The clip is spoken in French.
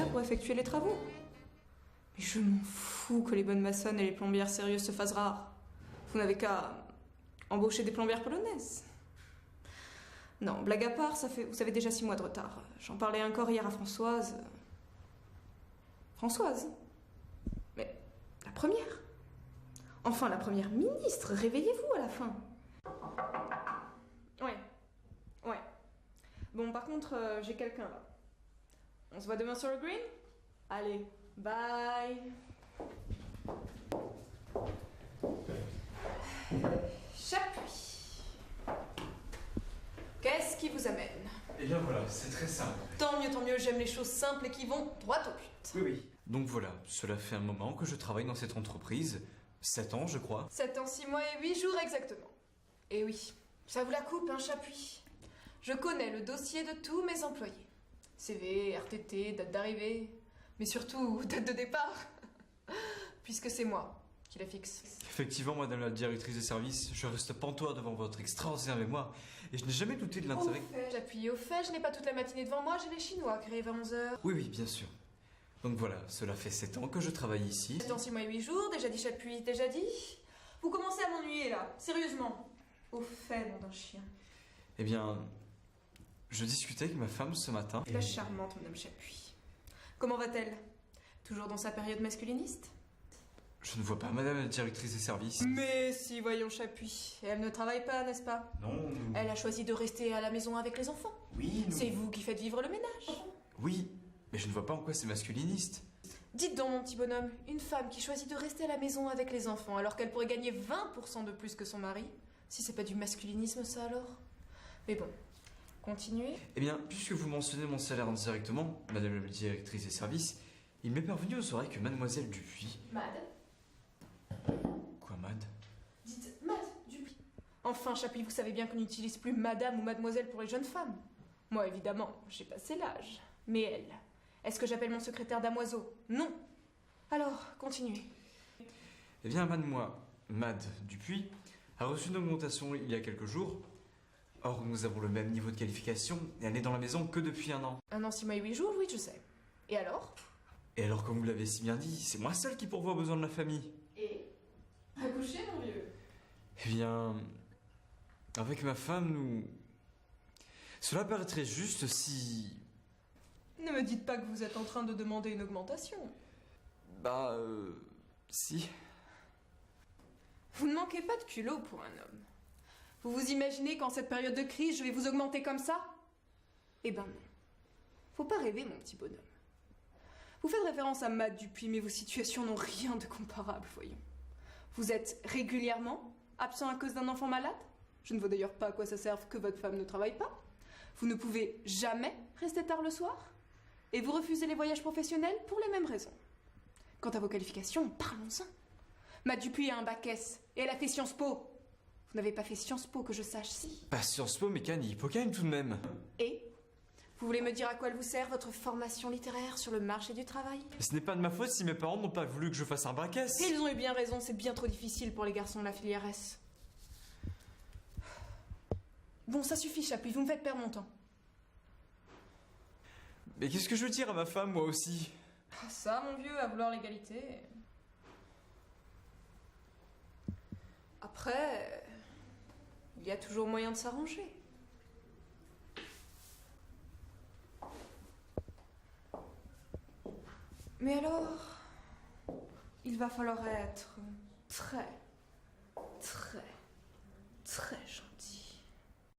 nécessaires pour effectuer les travaux. Mais je m'en fous que les bonnes maçonnes et les plombières sérieuses se fassent rares. Vous n'avez qu'à embaucher des plombières polonaises. Non, blague à part, vous avez déjà 6 mois de retard. J'en parlais encore hier à Françoise. Françoise? Mais la première? Enfin, la première ministre, réveillez-vous à la fin. Ouais. Bon, par contre, j'ai quelqu'un là. On se voit demain sur le green? Allez, bye. Chapuis. Qu'est-ce qui vous amène? Eh bien voilà, c'est très simple. Tant mieux, j'aime les choses simples et qui vont droit au but. Oui. Donc voilà, cela fait un moment que je travaille dans cette entreprise. 7 ans, je crois. 7 ans, 6 mois et 8 jours exactement. Et oui, ça vous la coupe, hein, Chapuis. Je connais le dossier de tous mes employés. CV, RTT, date d'arrivée, mais surtout date de départ. Puisque c'est moi qui la fixe. Effectivement, madame la directrice des services, je reste pantois devant votre extraordinaire mémoire et je n'ai jamais douté de l'intérêt. J'appuie au fait, je n'ai pas toute la matinée devant moi, j'ai les Chinois qui arrivent à 11h. Oui, bien sûr. Donc voilà, cela fait 7 ans que je travaille ici. 7 ans, 6 mois et 8 jours, déjà dit Chapuis, déjà dit. Vous commencez à m'ennuyer là, sérieusement. Au fait, nom d'un chien. Eh bien, je discutais avec ma femme ce matin. La charmante madame Chapuis. Comment va-t-elle? Toujours dans sa période masculiniste? Je ne vois pas madame la directrice des services. Mais si, voyons Chapuis. Elle ne travaille pas, n'est-ce pas? Non, nous... Elle a choisi de rester à la maison avec les enfants. Oui, nous... C'est vous qui faites vivre le ménage. Oui, mais je ne vois pas en quoi c'est masculiniste. Dites donc, mon petit bonhomme, une femme qui choisit de rester à la maison avec les enfants alors qu'elle pourrait gagner 20% de plus que son mari, si c'est pas du masculinisme ça alors? Mais bon, continuez. Eh bien, puisque vous mentionnez mon salaire indirectement, madame la directrice des services, il m'est parvenu aux oreilles que mademoiselle Dupuis... Mad? Quoi, Mad? Dites Mad Dupuis. Enfin, Chapuis, vous savez bien qu'on n'utilise plus madame ou mademoiselle pour les jeunes femmes. Moi, évidemment, j'ai passé l'âge. Mais elle, est-ce que j'appelle mon secrétaire damoiseau? Non. Alors, continuez. Eh bien, Mad Dupuis, a reçu une augmentation il y a quelques jours. Or, nous avons le même niveau de qualification et elle n'est dans la maison que depuis 1 an. 1 an, 6 mois et 8 jours, oui, je sais. Et alors? Et alors, comme vous l'avez si bien dit, c'est moi seul qui pourvoit aux besoins de la famille. Et? Accoucher, mon vieux? Eh bien, avec ma femme, nous... Cela paraîtrait juste si... Ne me dites pas que vous êtes en train de demander une augmentation. Si. Vous ne manquez pas de culot pour un homme. Vous vous imaginez qu'en cette période de crise, je vais vous augmenter comme ça? Eh ben non. Faut pas rêver, mon petit bonhomme. Vous faites référence à Mad Dupuis, mais vos situations n'ont rien de comparable, voyons. Vous êtes régulièrement absent à cause d'un enfant malade? Je ne vois d'ailleurs pas à quoi ça serve que votre femme ne travaille pas. Vous ne pouvez jamais rester tard le soir? Et vous refusez les voyages professionnels pour les mêmes raisons. Quant à vos qualifications, parlons-en. Mad Dupuis a un bac S et elle a fait Sciences Po. Vous n'avez pas fait Sciences Po que je sache, si. Pas Sciences Po, mais Cani, Hippocane tout de même. Et vous voulez me dire à quoi elle vous sert, votre formation littéraire sur le marché du travail? Ce n'est pas de ma faute si mes parents n'ont pas voulu que je fasse un bac S. Et ils ont eu bien raison, c'est bien trop difficile pour les garçons de la filière S. Bon, ça suffit, Chapuis, vous me faites perdre mon temps. Mais qu'est-ce que je veux dire à ma femme, moi aussi? Ah, ça, mon vieux, à vouloir l'égalité. Après, il y a toujours moyen de s'arranger. Mais alors, il va falloir être très gentil.